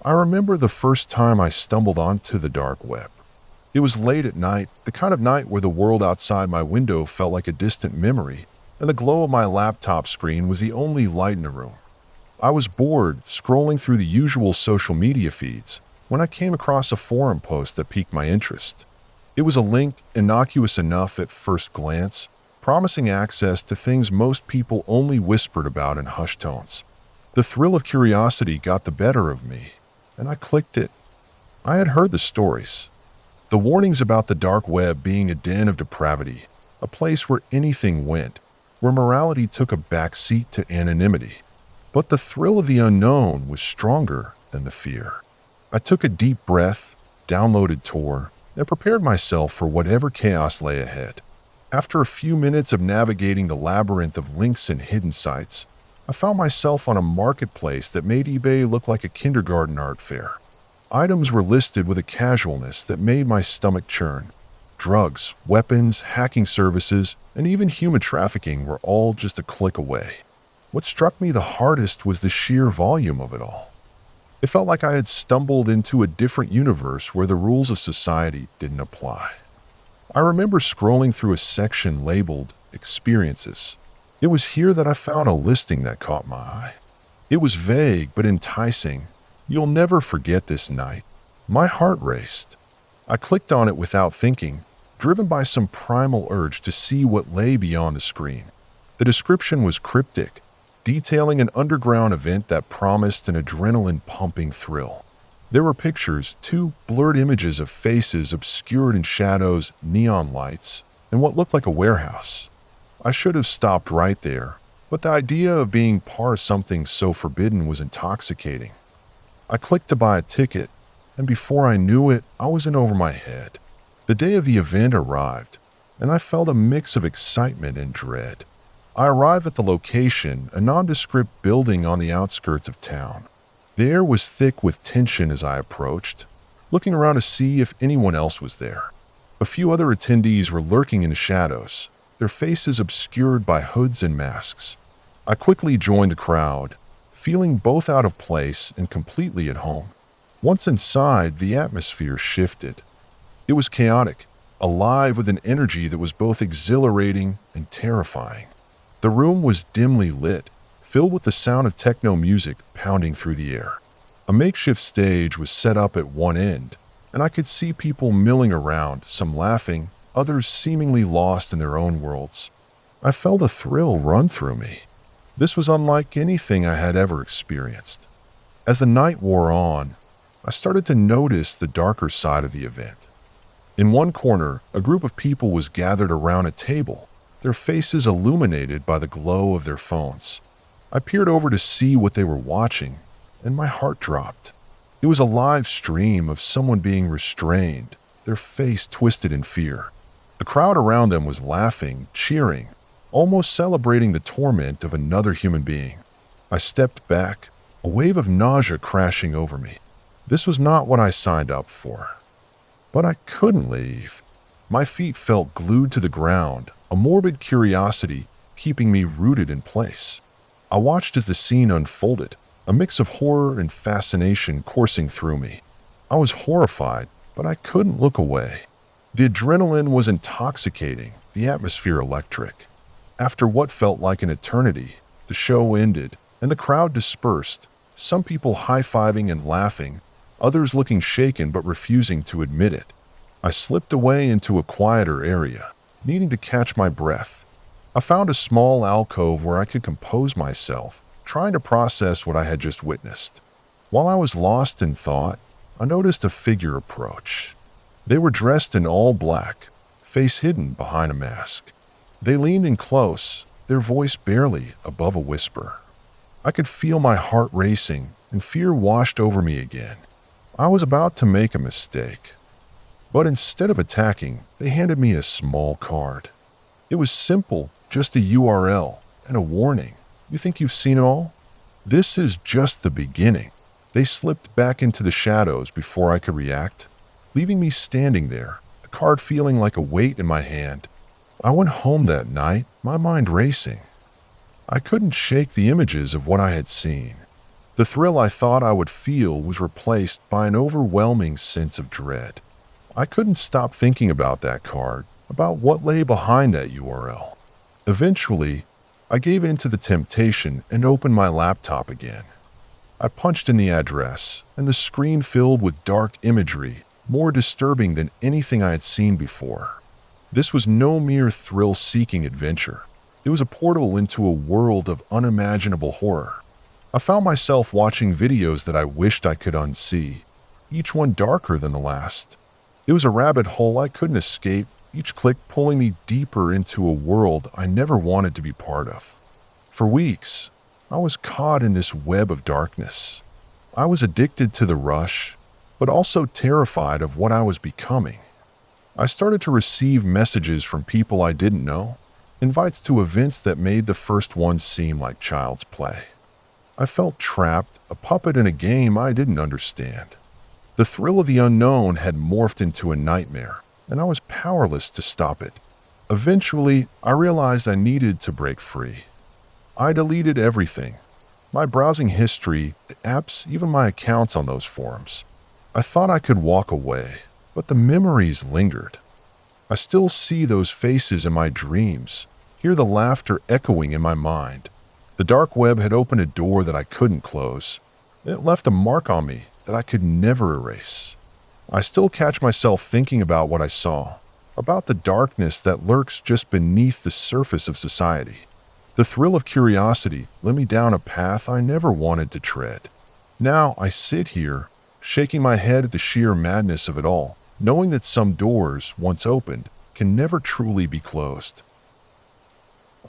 I remember the first time I stumbled onto the dark web. It was late at night, the kind of night where the world outside my window felt like a distant memory, and the glow of my laptop screen was the only light in the room. I was bored, scrolling through the usual social media feeds, when I came across a forum post that piqued my interest. It was a link innocuous enough at first glance, promising access to things most people only whispered about in hushed tones. The thrill of curiosity got the better of me, and I clicked it. I had heard the stories. The warnings about the dark web being a den of depravity, a place where anything went, where morality took a backseat to anonymity. But the thrill of the unknown was stronger than the fear. I took a deep breath, downloaded Tor, and prepared myself for whatever chaos lay ahead. After a few minutes of navigating the labyrinth of links and hidden sites, I found myself on a marketplace that made eBay look like a kindergarten art fair. Items were listed with a casualness that made my stomach churn. Drugs, weapons, hacking services, and even human trafficking were all just a click away. What struck me the hardest was the sheer volume of it all. It felt like I had stumbled into a different universe where the rules of society didn't apply. I remember scrolling through a section labeled Experiences. It was here that I found a listing that caught my eye. It was vague but enticing. "You'll never forget this night." My heart raced. I clicked on it without thinking, driven by some primal urge to see what lay beyond the screen. The description was cryptic, detailing an underground event that promised an adrenaline-pumping thrill. There were pictures, two blurred images of faces obscured in shadows, neon lights, and what looked like a warehouse. I should have stopped right there, but the idea of being part of something so forbidden was intoxicating. I clicked to buy a ticket, and before I knew it, I was in over my head. The day of the event arrived, and I felt a mix of excitement and dread. I arrived at the location, a nondescript building on the outskirts of town. The air was thick with tension as I approached, looking around to see if anyone else was there. A few other attendees were lurking in the shadows, their faces obscured by hoods and masks. I quickly joined the crowd, feeling both out of place and completely at home. Once inside, the atmosphere shifted. It was chaotic, alive with an energy that was both exhilarating and terrifying. The room was dimly lit, filled with the sound of techno music pounding through the air. A makeshift stage was set up at one end, and I could see people milling around, some laughing, others seemingly lost in their own worlds. I felt a thrill run through me. This was unlike anything I had ever experienced. As the night wore on, I started to notice the darker side of the event. In one corner, a group of people was gathered around a table, their faces illuminated by the glow of their phones. I peered over to see what they were watching, and my heart dropped. It was a live stream of someone being restrained, their face twisted in fear. The crowd around them was laughing, cheering, almost celebrating the torment of another human being. I stepped back, a wave of nausea crashing over me. This was not what I signed up for. But I couldn't leave. My feet felt glued to the ground, a morbid curiosity keeping me rooted in place. I watched as the scene unfolded, a mix of horror and fascination coursing through me. I was horrified, but I couldn't look away. The adrenaline was intoxicating, the atmosphere electric. After what felt like an eternity, the show ended, and the crowd dispersed, some people high-fiving and laughing, others looking shaken but refusing to admit it. I slipped away into a quieter area, needing to catch my breath. I found a small alcove where I could compose myself, trying to process what I had just witnessed. While I was lost in thought, I noticed a figure approach. They were dressed in all black, face hidden behind a mask. They leaned in close, their voice barely above a whisper. I could feel my heart racing, and fear washed over me again. I was about to make a mistake. But instead of attacking, they handed me a small card. It was simple, just a URL and a warning. "You think you've seen it all? This is just the beginning." They slipped back into the shadows before I could react, leaving me standing there, the card feeling like a weight in my hand. I went home that night, my mind racing. I couldn't shake the images of what I had seen. The thrill I thought I would feel was replaced by an overwhelming sense of dread. I couldn't stop thinking about that card, about what lay behind that URL. Eventually, I gave in to the temptation and opened my laptop again. I punched in the address, and the screen filled with dark imagery, more disturbing than anything I had seen before. This was no mere thrill-seeking adventure. It was a portal into a world of unimaginable horror. I found myself watching videos that I wished I could unsee, each one darker than the last. It was a rabbit hole I couldn't escape, each click pulling me deeper into a world I never wanted to be part of. For weeks, I was caught in this web of darkness. I was addicted to the rush, but also terrified of what I was becoming. I started to receive messages from people I didn't know, invites to events that made the first ones seem like child's play. I felt trapped, a puppet in a game I didn't understand. The thrill of the unknown had morphed into a nightmare, and I was powerless to stop it. Eventually, I realized I needed to break free. I deleted everything. My browsing history, the apps, even my accounts on those forums. I thought I could walk away, but the memories lingered. I still see those faces in my dreams, hear the laughter echoing in my mind. The dark web had opened a door that I couldn't close. It left a mark on me that I could never erase. I still catch myself thinking about what I saw, about the darkness that lurks just beneath the surface of society. The thrill of curiosity led me down a path I never wanted to tread. Now I sit here, shaking my head at the sheer madness of it all, knowing that some doors, once opened, can never truly be closed.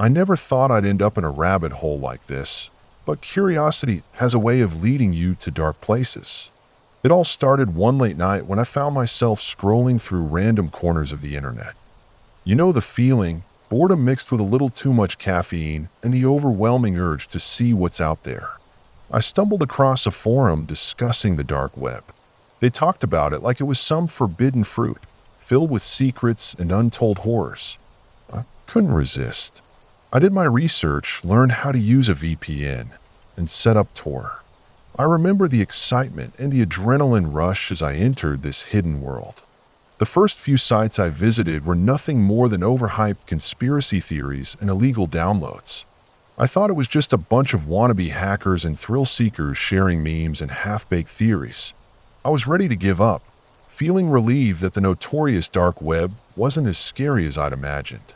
I never thought I'd end up in a rabbit hole like this, but curiosity has a way of leading you to dark places. It all started one late night when I found myself scrolling through random corners of the internet. You know the feeling, boredom mixed with a little too much caffeine and the overwhelming urge to see what's out there. I stumbled across a forum discussing the dark web. They talked about it like it was some forbidden fruit, filled with secrets and untold horrors. I couldn't resist. I did my research, learned how to use a VPN, and set up Tor. I remember the excitement and the adrenaline rush as I entered this hidden world. The first few sites I visited were nothing more than overhyped conspiracy theories and illegal downloads. I thought it was just a bunch of wannabe hackers and thrill seekers sharing memes and half-baked theories. I was ready to give up, feeling relieved that the notorious dark web wasn't as scary as I'd imagined.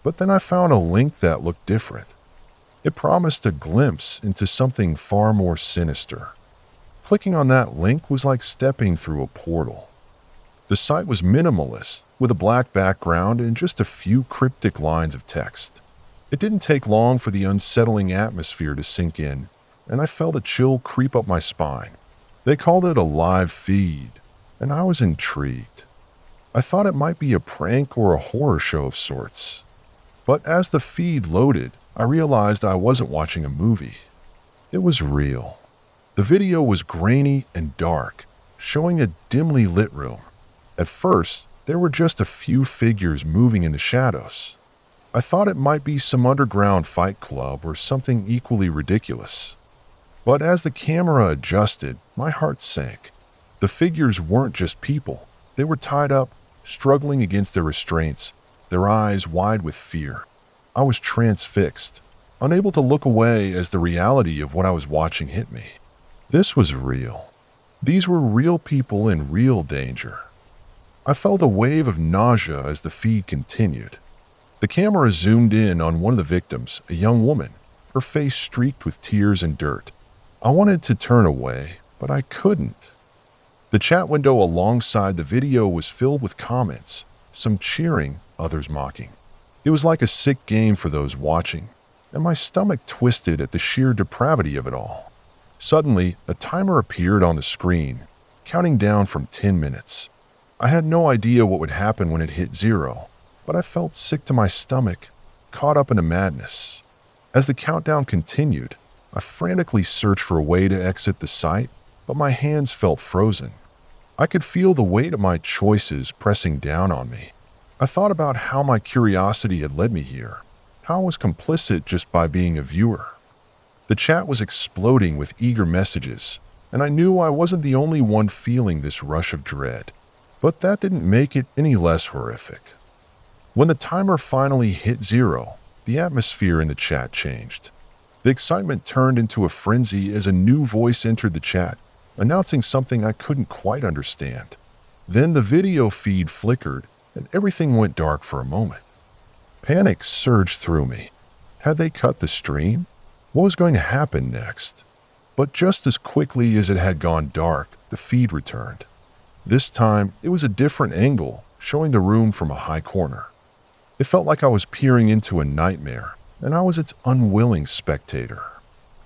But then I found a link that looked different. It promised a glimpse into something far more sinister. Clicking on that link was like stepping through a portal. The site was minimalist, with a black background and just a few cryptic lines of text. It didn't take long for the unsettling atmosphere to sink in, and I felt a chill creep up my spine. They called it a live feed, and I was intrigued. I thought it might be a prank or a horror show of sorts. But as the feed loaded, I realized I wasn't watching a movie. It was real. The video was grainy and dark, showing a dimly lit room. At first, there were just a few figures moving in the shadows. I thought it might be some underground fight club or something equally ridiculous. But as the camera adjusted, my heart sank. The figures weren't just people. They were tied up, struggling against their restraints, their eyes wide with fear. I was transfixed, unable to look away as the reality of what I was watching hit me. This was real. These were real people in real danger. I felt a wave of nausea as the feed continued. The camera zoomed in on one of the victims, a young woman, her face streaked with tears and dirt. I wanted to turn away, but I couldn't. The chat window alongside the video was filled with comments, some cheering, others mocking. It was like a sick game for those watching, and my stomach twisted at the sheer depravity of it all. Suddenly, a timer appeared on the screen, counting down from 10 minutes. I had no idea what would happen when it hit 0, but I felt sick to my stomach, caught up in a madness. As the countdown continued, I frantically searched for a way to exit the site, but my hands felt frozen. I could feel the weight of my choices pressing down on me. I thought about how my curiosity had led me here, how I was complicit just by being a viewer. The chat was exploding with eager messages, and I knew I wasn't the only one feeling this rush of dread. But that didn't make it any less horrific. When the timer finally hit 0, the atmosphere in the chat changed. The excitement turned into a frenzy as a new voice entered the chat, announcing something I couldn't quite understand. Then the video feed flickered, and everything went dark for a moment. Panic surged through me. Had they cut the stream? What was going to happen next? But just as quickly as it had gone dark, the feed returned. This time, it was a different angle, showing the room from a high corner. It felt like I was peering into a nightmare, and I was its unwilling spectator.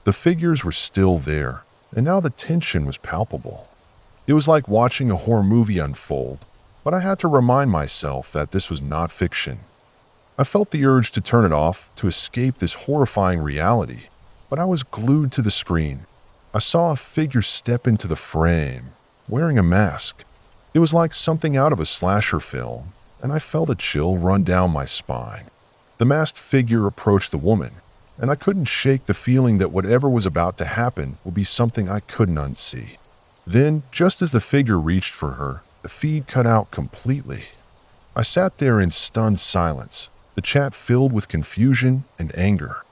The figures were still there, and now the tension was palpable. It was like watching a horror movie unfold, but I had to remind myself that this was not fiction. I felt the urge to turn it off to escape this horrifying reality, but I was glued to the screen. I saw a figure step into the frame, wearing a mask. It was like something out of a slasher film, and I felt a chill run down my spine. The masked figure approached the woman, and I couldn't shake the feeling that whatever was about to happen would be something I couldn't unsee. Then, just as the figure reached for her, the feed cut out completely. I sat there in stunned silence, the chat filled with confusion and anger.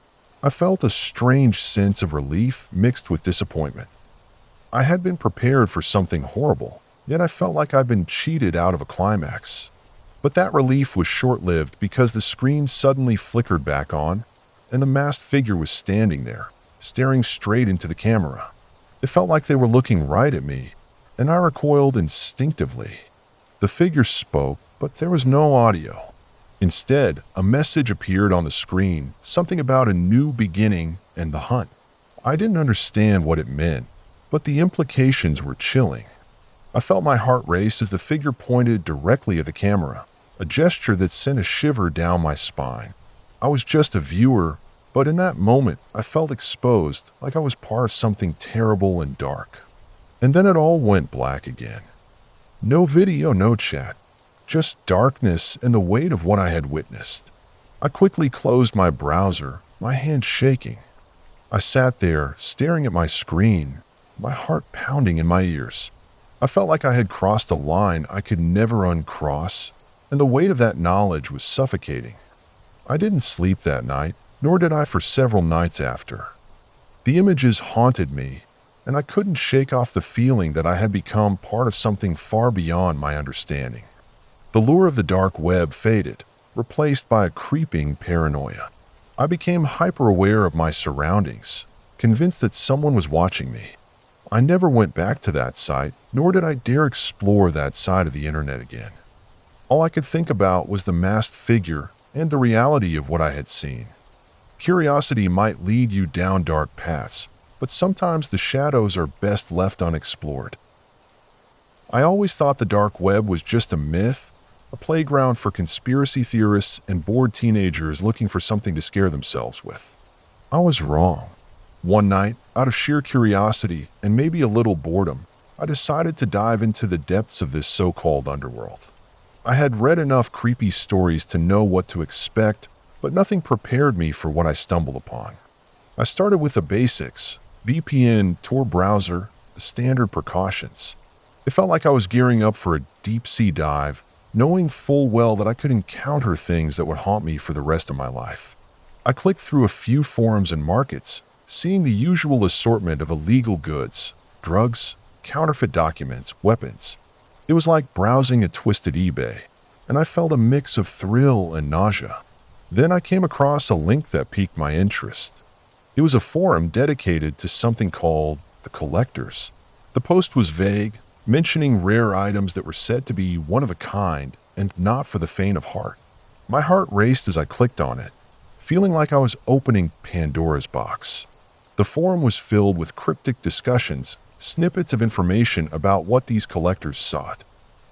I felt a strange sense of relief mixed with disappointment. I had been prepared for something horrible, yet I felt like I'd been cheated out of a climax. But that relief was short-lived because the screen suddenly flickered back on, and the masked figure was standing there, staring straight into the camera. It felt like they were looking right at me, and I recoiled instinctively. The figure spoke, but there was no audio. Instead, a message appeared on the screen, something about a new beginning and the hunt. I didn't understand what it meant, but the implications were chilling. I felt my heart race as the figure pointed directly at the camera, a gesture that sent a shiver down my spine. I was just a viewer, but in that moment, I felt exposed, like I was part of something terrible and dark. And then it all went black again. No video, no chat. Just darkness and the weight of what I had witnessed. I quickly closed my browser, my hand shaking. I sat there, staring at my screen, my heart pounding in my ears. I felt like I had crossed a line I could never uncross, and the weight of that knowledge was suffocating. I didn't sleep that night, nor did I for several nights after. The images haunted me, and I couldn't shake off the feeling that I had become part of something far beyond my understanding. The lure of the dark web faded, replaced by a creeping paranoia. I became hyper-aware of my surroundings, convinced that someone was watching me. I never went back to that site, nor did I dare explore that side of the internet again. All I could think about was the masked figure and the reality of what I had seen. Curiosity might lead you down dark paths, but sometimes the shadows are best left unexplored. I always thought the dark web was just a myth, a playground for conspiracy theorists and bored teenagers looking for something to scare themselves with. I was wrong. One night, out of sheer curiosity and maybe a little boredom, I decided to dive into the depths of this so-called underworld. I had read enough creepy stories to know what to expect, but nothing prepared me for what I stumbled upon. I started with the basics: VPN, Tor browser, the standard precautions. It felt like I was gearing up for a deep-sea dive, knowing full well that I could encounter things that would haunt me for the rest of my life. I clicked through a few forums and markets, seeing the usual assortment of illegal goods, drugs, counterfeit documents, weapons. It was like browsing a twisted eBay, and I felt a mix of thrill and nausea. Then I came across a link that piqued my interest. It was a forum dedicated to something called the Collectors. The post was vague, mentioning rare items that were said to be one of a kind and not for the faint of heart. My heart raced as I clicked on it, feeling like I was opening Pandora's box. The forum was filled with cryptic discussions, snippets of information about what these collectors sought.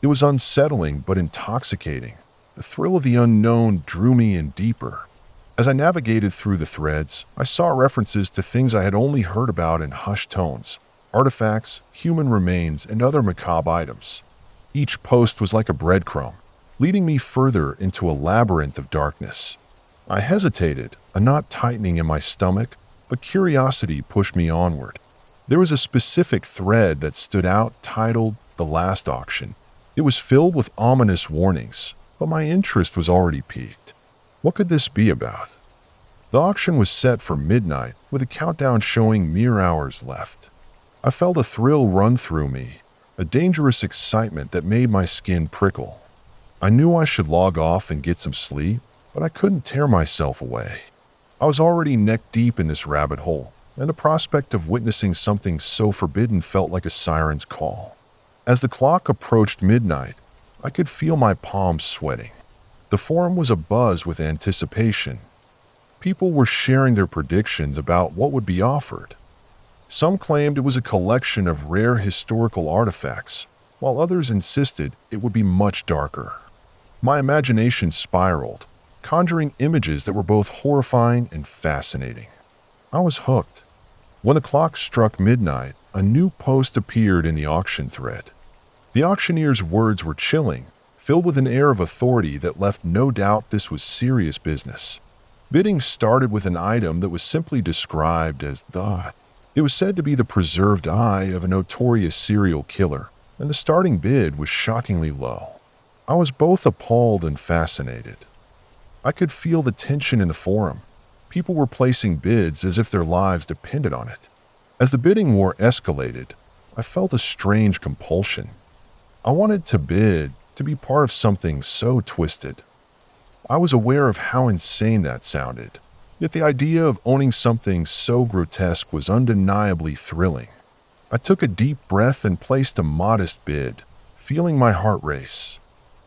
It was unsettling but intoxicating. The thrill of the unknown drew me in deeper. As I navigated through the threads, I saw references to things I had only heard about in hushed tones: artifacts, human remains, and other macabre items. Each post was like a breadcrumb, leading me further into a labyrinth of darkness. I hesitated, a knot tightening in my stomach, but curiosity pushed me onward. There was a specific thread that stood out titled "The Last Auction." It was filled with ominous warnings, but my interest was already piqued. What could this be about? The auction was set for midnight, with a countdown showing mere hours left. I felt a thrill run through me, a dangerous excitement that made my skin prickle. I knew I should log off and get some sleep, but I couldn't tear myself away. I was already neck-deep in this rabbit hole, and the prospect of witnessing something so forbidden felt like a siren's call. As the clock approached midnight, I could feel my palms sweating. The forum was abuzz with anticipation. People were sharing their predictions about what would be offered. Some claimed it was a collection of rare historical artifacts, while others insisted it would be much darker. My imagination spiraled, conjuring images that were both horrifying and fascinating. I was hooked. When the clock struck midnight, a new post appeared in the auction thread. The auctioneer's words were chilling, filled with an air of authority that left no doubt this was serious business. Bidding started with an item that was simply described as the. It was said to be the preserved eye of a notorious serial killer, and the starting bid was shockingly low. I was both appalled and fascinated. I could feel the tension in the forum. People were placing bids as if their lives depended on it. As the bidding war escalated, I felt a strange compulsion. I wanted to bid, to be part of something so twisted. I was aware of how insane that sounded, yet the idea of owning something so grotesque was undeniably thrilling. I took a deep breath and placed a modest bid, feeling my heart race.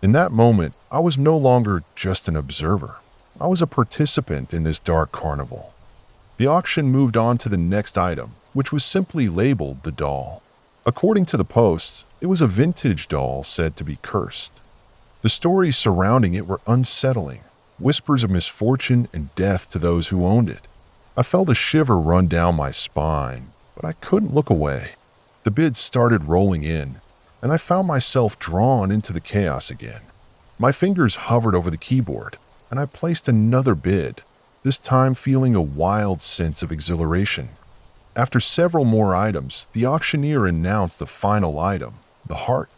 In that moment, I was no longer just an observer. I was a participant in this dark carnival. The auction moved on to the next item, which was simply labeled the doll. According to the posts, it was a vintage doll said to be cursed. The stories surrounding it were unsettling, whispers of misfortune and death to those who owned it. I felt a shiver run down my spine, but I couldn't look away. The bids started rolling in, and I found myself drawn into the chaos again. My fingers hovered over the keyboard, and I placed another bid, this time feeling a wild sense of exhilaration. After several more items, the auctioneer announced the final item, the heart.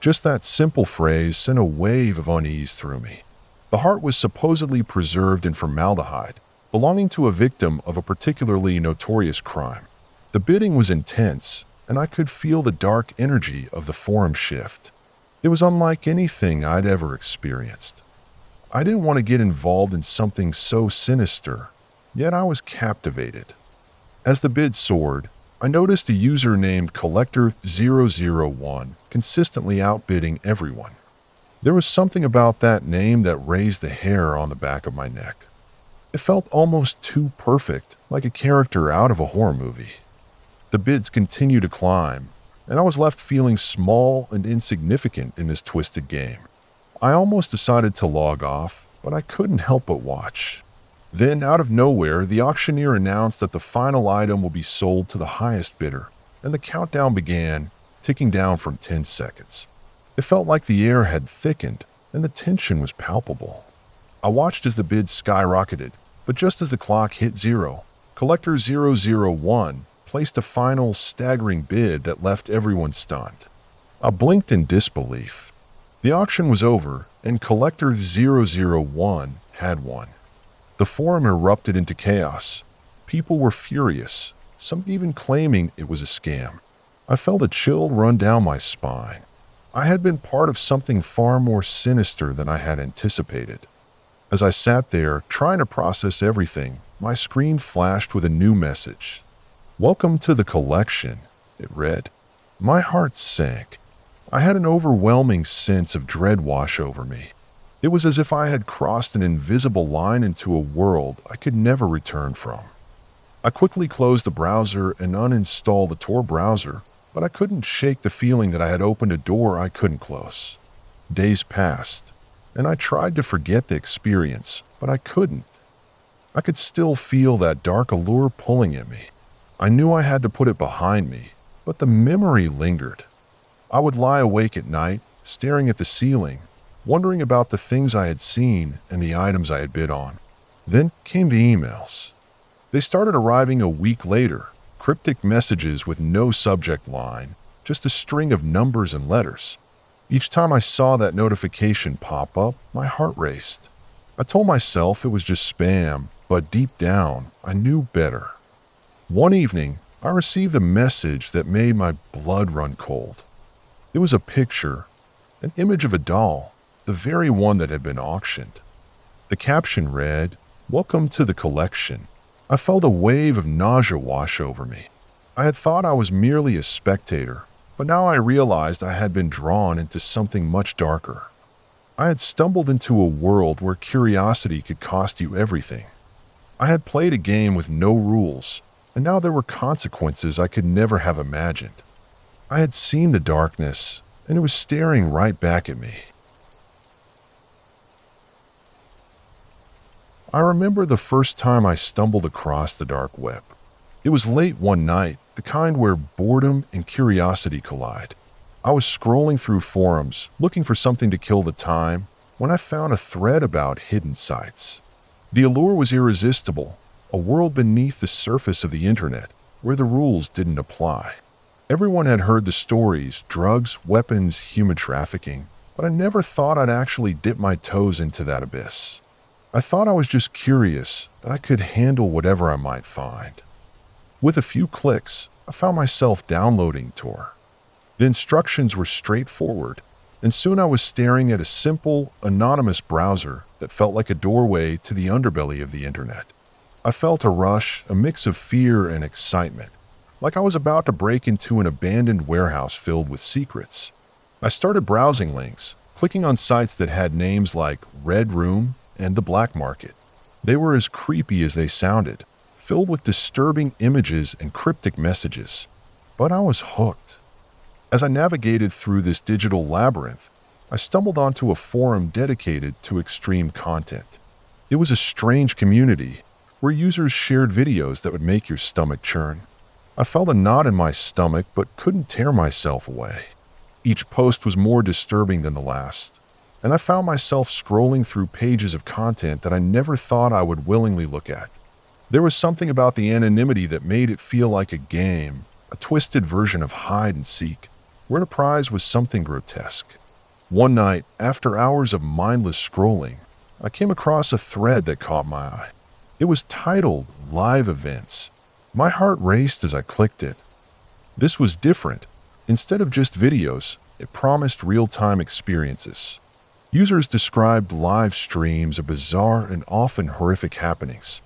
Just that simple phrase sent a wave of unease through me. The heart was supposedly preserved in formaldehyde, belonging to a victim of a particularly notorious crime. The bidding was intense, and I could feel the dark energy of the forum shift. It was unlike anything I'd ever experienced. I didn't want to get involved in something so sinister, yet I was captivated. As the bid soared, I noticed a user named Collector001 consistently outbidding everyone. There was something about that name that raised the hair on the back of my neck. It felt almost too perfect, like a character out of a horror movie. The bids continued to climb, and I was left feeling small and insignificant in this twisted game. I almost decided to log off, but I couldn't help but watch. Then, out of nowhere, the auctioneer announced that the final item will be sold to the highest bidder, and the countdown began, ticking down from 10 seconds. It felt like the air had thickened, and the tension was palpable. I watched as the bid skyrocketed, but just as the clock hit zero, Collector001 placed a final, staggering bid that left everyone stunned. I blinked in disbelief. The auction was over, and Collector001 had won. The forum erupted into chaos. People were furious, some even claiming it was a scam. I felt a chill run down my spine. I had been part of something far more sinister than I had anticipated. As I sat there, trying to process everything, my screen flashed with a new message. "Welcome to the collection," it read. My heart sank. I had an overwhelming sense of dread wash over me. It was as if I had crossed an invisible line into a world I could never return from. I quickly closed the browser and uninstalled the Tor browser, but I couldn't shake the feeling that I had opened a door I couldn't close. Days passed, and I tried to forget the experience, but I couldn't. I could still feel that dark allure pulling at me. I knew I had to put it behind me, but the memory lingered. I would lie awake at night, staring at the ceiling, wondering about the things I had seen and the items I had bid on. Then came the emails. They started arriving a week later, cryptic messages with no subject line, just a string of numbers and letters. Each time I saw that notification pop up, my heart raced. I told myself it was just spam, but deep down, I knew better. One evening, I received a message that made my blood run cold. It was a picture, an image of a doll, the very one that had been auctioned. The caption read, "Welcome to the collection." I felt a wave of nausea wash over me. I had thought I was merely a spectator, but now I realized I had been drawn into something much darker. I had stumbled into a world where curiosity could cost you everything. I had played a game with no rules, and now there were consequences I could never have imagined. I had seen the darkness, and it was staring right back at me. I remember the first time I stumbled across the dark web. It was late one night, the kind where boredom and curiosity collide. I was scrolling through forums, looking for something to kill the time, when I found a thread about hidden sites. The allure was irresistible, a world beneath the surface of the internet, where the rules didn't apply. Everyone had heard the stories, drugs, weapons, human trafficking, but I never thought I'd actually dip my toes into that abyss. I thought I was just curious, that I could handle whatever I might find. With a few clicks, I found myself downloading Tor. The instructions were straightforward, and soon I was staring at a simple, anonymous browser that felt like a doorway to the underbelly of the internet. I felt a rush, a mix of fear and excitement, like I was about to break into an abandoned warehouse filled with secrets. I started browsing links, clicking on sites that had names like Red Room and the Black Market. They were as creepy as they sounded, filled with disturbing images and cryptic messages. But I was hooked. As I navigated through this digital labyrinth, I stumbled onto a forum dedicated to extreme content. It was a strange community where users shared videos that would make your stomach churn. I felt a knot in my stomach but couldn't tear myself away. Each post was more disturbing than the last, and I found myself scrolling through pages of content that I never thought I would willingly look at. There was something about the anonymity that made it feel like a game, a twisted version of hide and seek, where the prize was something grotesque. One night, after hours of mindless scrolling, I came across a thread that caught my eye. It was titled Live Events. My heart raced as I clicked it. This was different. Instead of just videos, it promised real-time experiences. Users described live streams of bizarre and often horrific happenings.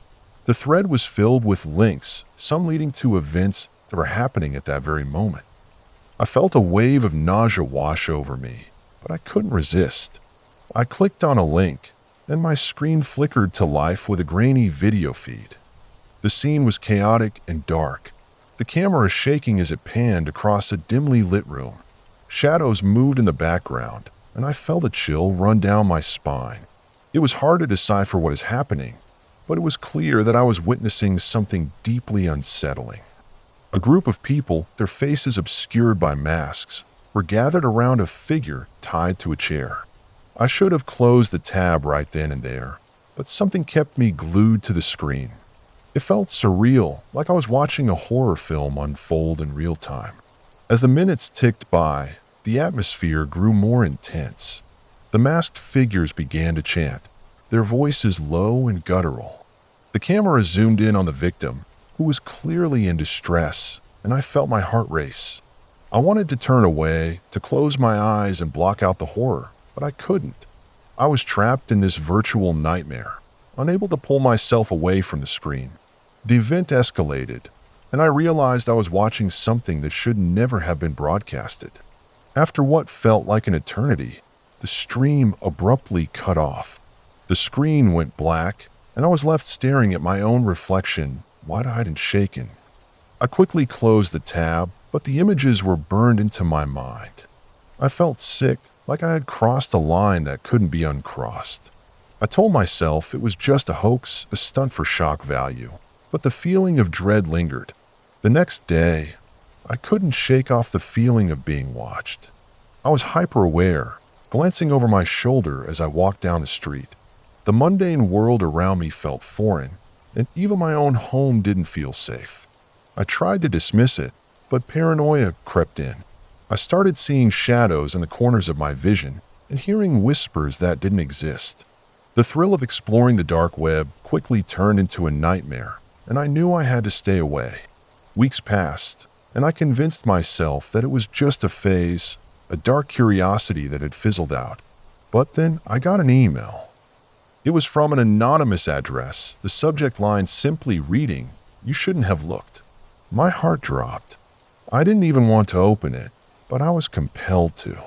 The thread was filled with links, some leading to events that were happening at that very moment. I felt a wave of nausea wash over me, but I couldn't resist. I clicked on a link, and my screen flickered to life with a grainy video feed. The scene was chaotic and dark, the camera shaking as it panned across a dimly lit room. Shadows moved in the background, and I felt a chill run down my spine. It was hard to decipher what is happening, but it was clear that I was witnessing something deeply unsettling. A group of people, their faces obscured by masks, were gathered around a figure tied to a chair. I should have closed the tab right then and there, but something kept me glued to the screen. It felt surreal, like I was watching a horror film unfold in real time. As the minutes ticked by, the atmosphere grew more intense. The masked figures began to chant, their voices low and guttural. The camera zoomed in on the victim, who was clearly in distress, and I felt my heart race. I wanted to turn away, to close my eyes and block out the horror, but I couldn't. I was trapped in this virtual nightmare, unable to pull myself away from the screen. The event escalated, and I realized I was watching something that should never have been broadcasted. After what felt like an eternity, the stream abruptly cut off. The screen went black, and I was left staring at my own reflection, wide-eyed and shaken. I quickly closed the tab, but the images were burned into my mind. I felt sick, like I had crossed a line that couldn't be uncrossed. I told myself it was just a hoax, a stunt for shock value, but the feeling of dread lingered. The next day, I couldn't shake off the feeling of being watched. I was hyper-aware, glancing over my shoulder as I walked down the street. The mundane world around me felt foreign, and even my own home didn't feel safe. I tried to dismiss it, but paranoia crept in. I started seeing shadows in the corners of my vision and hearing whispers that didn't exist. The thrill of exploring the dark web quickly turned into a nightmare, and I knew I had to stay away. Weeks passed, and I convinced myself that it was just a phase, a dark curiosity that had fizzled out. But then I got an email. It was from an anonymous address, the subject line simply reading, "You shouldn't have looked." My heart dropped. I didn't even want to open it, but I was compelled to.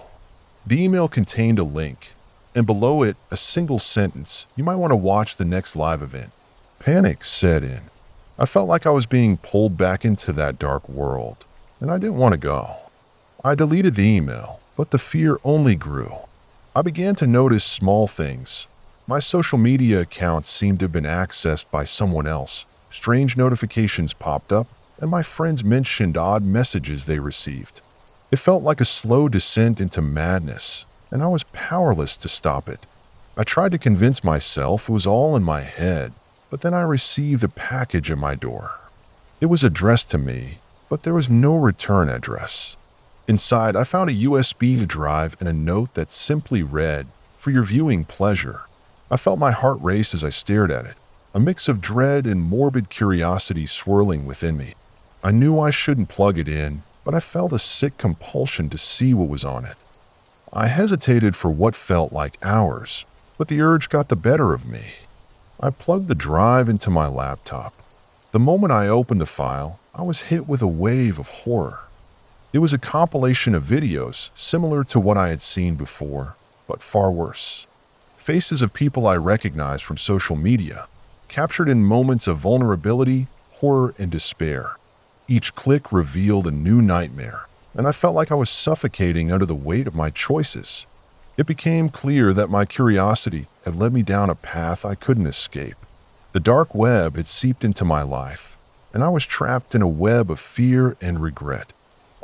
The email contained a link, and below it a single sentence, "You might want to watch the next live event." Panic set in. I felt like I was being pulled back into that dark world, and I didn't want to go. I deleted the email, but the fear only grew. I began to notice small things. My social media accounts seemed to have been accessed by someone else. Strange notifications popped up, and my friends mentioned odd messages they received. It felt like a slow descent into madness, and I was powerless to stop it. I tried to convince myself it was all in my head, but then I received a package at my door. It was addressed to me, but there was no return address. Inside, I found a USB drive and a note that simply read, "For your viewing pleasure." I felt my heart race as I stared at it, a mix of dread and morbid curiosity swirling within me. I knew I shouldn't plug it in, but I felt a sick compulsion to see what was on it. I hesitated for what felt like hours, but the urge got the better of me. I plugged the drive into my laptop. The moment I opened the file, I was hit with a wave of horror. It was a compilation of videos similar to what I had seen before, but far worse. Faces of people I recognized from social media, captured in moments of vulnerability, horror, and despair. Each click revealed a new nightmare, and I felt like I was suffocating under the weight of my choices. It became clear that my curiosity had led me down a path I couldn't escape. The dark web had seeped into my life, and I was trapped in a web of fear and regret.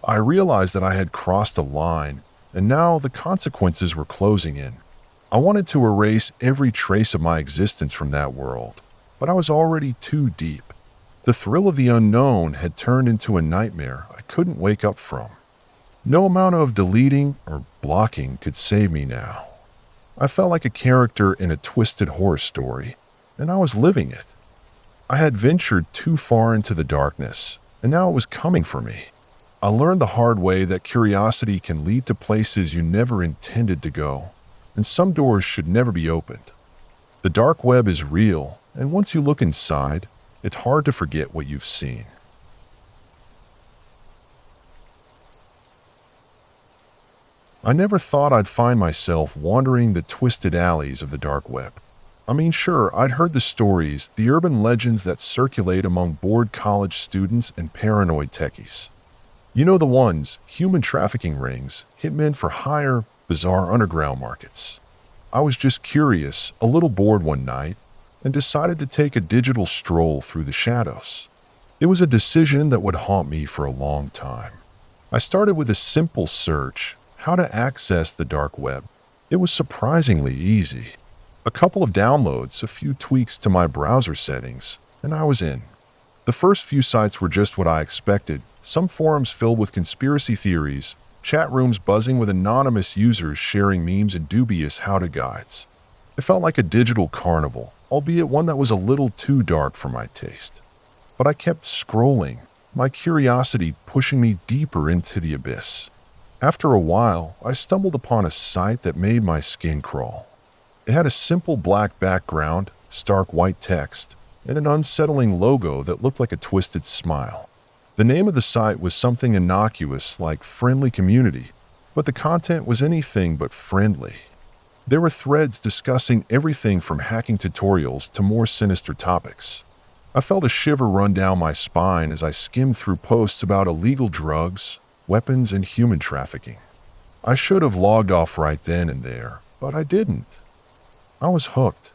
I realized that I had crossed a line, and now the consequences were closing in. I wanted to erase every trace of my existence from that world, but I was already too deep. The thrill of the unknown had turned into a nightmare I couldn't wake up from. No amount of deleting or blocking could save me now. I felt like a character in a twisted horror story, and I was living it. I had ventured too far into the darkness, and now it was coming for me. I learned the hard way that curiosity can lead to places you never intended to go, and some doors should never be opened. The dark web is real, and once you look inside, it's hard to forget what you've seen. I never thought I'd find myself wandering the twisted alleys of the dark web. I mean, sure, I'd heard the stories, the urban legends that circulate among bored college students and paranoid techies. You know the ones, human trafficking rings, hitmen for hire, bizarre underground markets. I was just curious, a little bored one night, and decided to take a digital stroll through the shadows. It was a decision that would haunt me for a long time. I started with a simple search, how to access the dark web. It was surprisingly easy. A couple of downloads, a few tweaks to my browser settings, and I was in. The first few sites were just what I expected, some forums filled with conspiracy theories, chat rooms buzzing with anonymous users sharing memes and dubious how-to guides. It felt like a digital carnival, albeit one that was a little too dark for my taste. But I kept scrolling, my curiosity pushing me deeper into the abyss. After a while, I stumbled upon a site that made my skin crawl. It had a simple black background, stark white text, and an unsettling logo that looked like a twisted smile. The name of the site was something innocuous like Friendly Community, but the content was anything but friendly. There were threads discussing everything from hacking tutorials to more sinister topics. I felt a shiver run down my spine as I skimmed through posts about illegal drugs, weapons, and human trafficking. I should have logged off right then and there, but I didn't. I was hooked.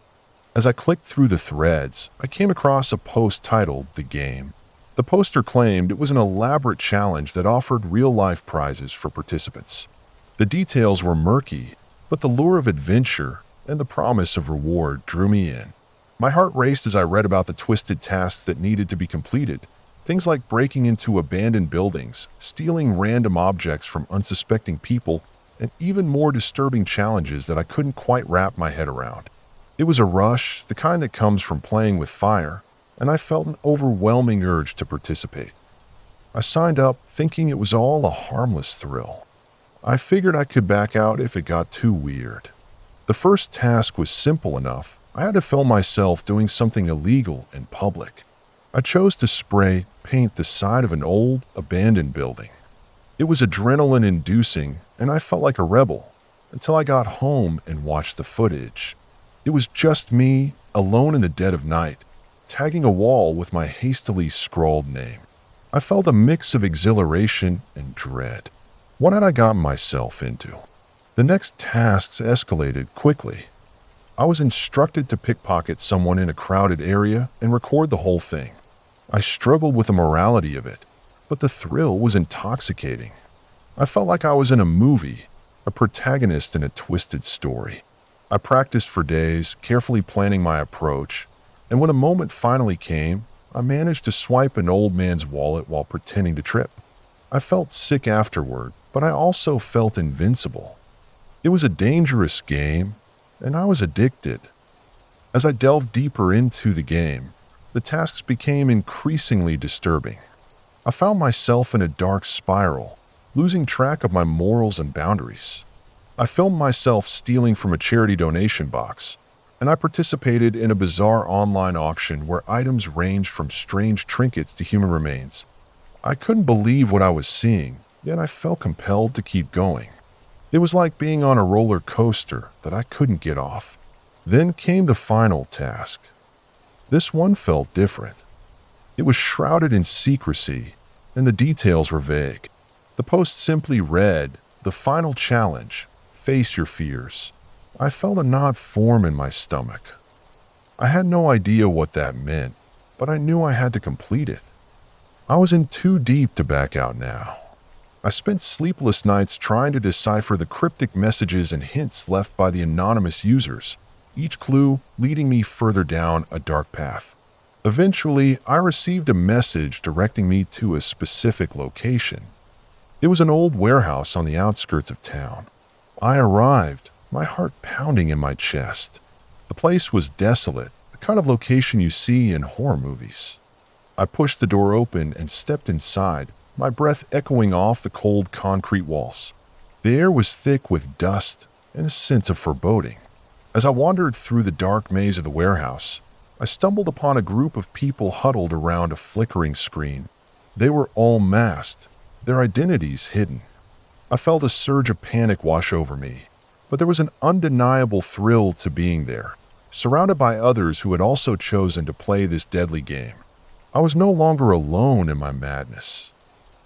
As I clicked through the threads, I came across a post titled "The Game." The poster claimed it was an elaborate challenge that offered real-life prizes for participants. The details were murky, but the lure of adventure and the promise of reward drew me in. My heart raced as I read about the twisted tasks that needed to be completed. Things like breaking into abandoned buildings, stealing random objects from unsuspecting people, and even more disturbing challenges that I couldn't quite wrap my head around. It was a rush, the kind that comes from playing with fire, and I felt an overwhelming urge to participate. I signed up thinking it was all a harmless thrill. I figured I could back out if it got too weird. The first task was simple enough. I had to film myself doing something illegal in public. I chose to spray paint the side of an old, abandoned building. It was adrenaline-inducing, and I felt like a rebel until I got home and watched the footage. It was just me, alone in the dead of night, tagging a wall with my hastily scrawled name. I felt a mix of exhilaration and dread. What had I gotten myself into? The next tasks escalated quickly. I was instructed to pickpocket someone in a crowded area and record the whole thing. I struggled with the morality of it, but the thrill was intoxicating. I felt like I was in a movie, a protagonist in a twisted story. I practiced for days, carefully planning my approach, and when a moment finally came, I managed to swipe an old man's wallet while pretending to trip. I felt sick afterward, but I also felt invincible. It was a dangerous game, and I was addicted. As I delved deeper into the game, the tasks became increasingly disturbing. I found myself in a dark spiral, losing track of my morals and boundaries. I filmed myself stealing from a charity donation box, and I participated in a bizarre online auction where items ranged from strange trinkets to human remains. I couldn't believe what I was seeing, yet I felt compelled to keep going. It was like being on a roller coaster that I couldn't get off. Then came the final task. This one felt different. It was shrouded in secrecy, and the details were vague. The post simply read, "The final challenge. Face your fears." I felt a knot form in my stomach. I had no idea what that meant, but I knew I had to complete it. I was in too deep to back out now. I spent sleepless nights trying to decipher the cryptic messages and hints left by the anonymous users, each clue leading me further down a dark path. Eventually, I received a message directing me to a specific location. It was an old warehouse on the outskirts of town. I arrived, my heart pounding in my chest. The place was desolate, the kind of location you see in horror movies. I pushed the door open and stepped inside, my breath echoing off the cold concrete walls. The air was thick with dust and a sense of foreboding. As I wandered through the dark maze of the warehouse, I stumbled upon a group of people huddled around a flickering screen. They were all masked, their identities hidden. I felt a surge of panic wash over me, but there was an undeniable thrill to being there, surrounded by others who had also chosen to play this deadly game. I was no longer alone in my madness.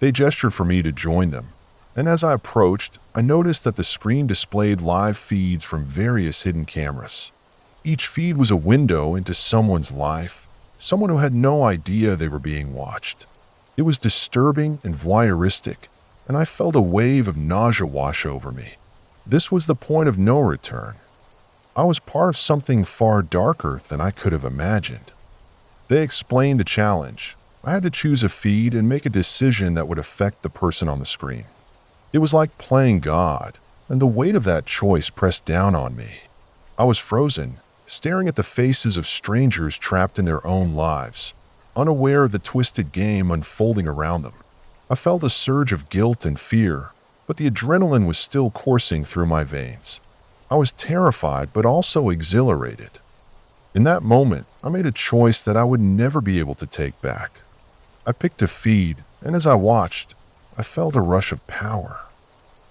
They gestured for me to join them, and as I approached, I noticed that the screen displayed live feeds from various hidden cameras. Each feed was a window into someone's life, someone who had no idea they were being watched. It was disturbing and voyeuristic, and I felt a wave of nausea wash over me. This was the point of no return. I was part of something far darker than I could have imagined. They explained the challenge. I had to choose a feed and make a decision that would affect the person on the screen. It was like playing God, and the weight of that choice pressed down on me. I was frozen, staring at the faces of strangers trapped in their own lives, unaware of the twisted game unfolding around them. I felt a surge of guilt and fear, but the adrenaline was still coursing through my veins. I was terrified but also exhilarated. In that moment, I made a choice that I would never be able to take back. I picked a feed, and as I watched, I felt a rush of power.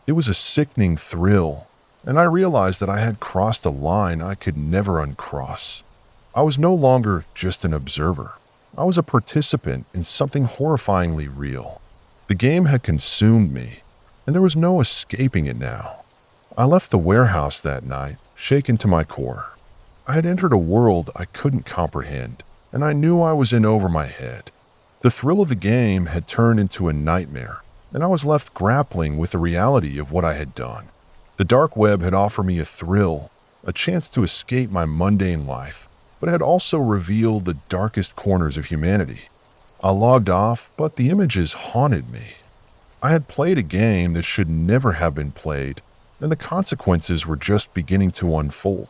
It was a sickening thrill, and I realized that I had crossed a line I could never uncross. I was no longer just an observer. I was a participant in something horrifyingly real. The game had consumed me, and there was no escaping it now. I left the warehouse that night, shaken to my core. I had entered a world I couldn't comprehend, and I knew I was in over my head. The thrill of the game had turned into a nightmare, and I was left grappling with the reality of what I had done. The dark web had offered me a thrill, a chance to escape my mundane life, but it had also revealed the darkest corners of humanity. I logged off, but the images haunted me. I had played a game that should never have been played, and the consequences were just beginning to unfold.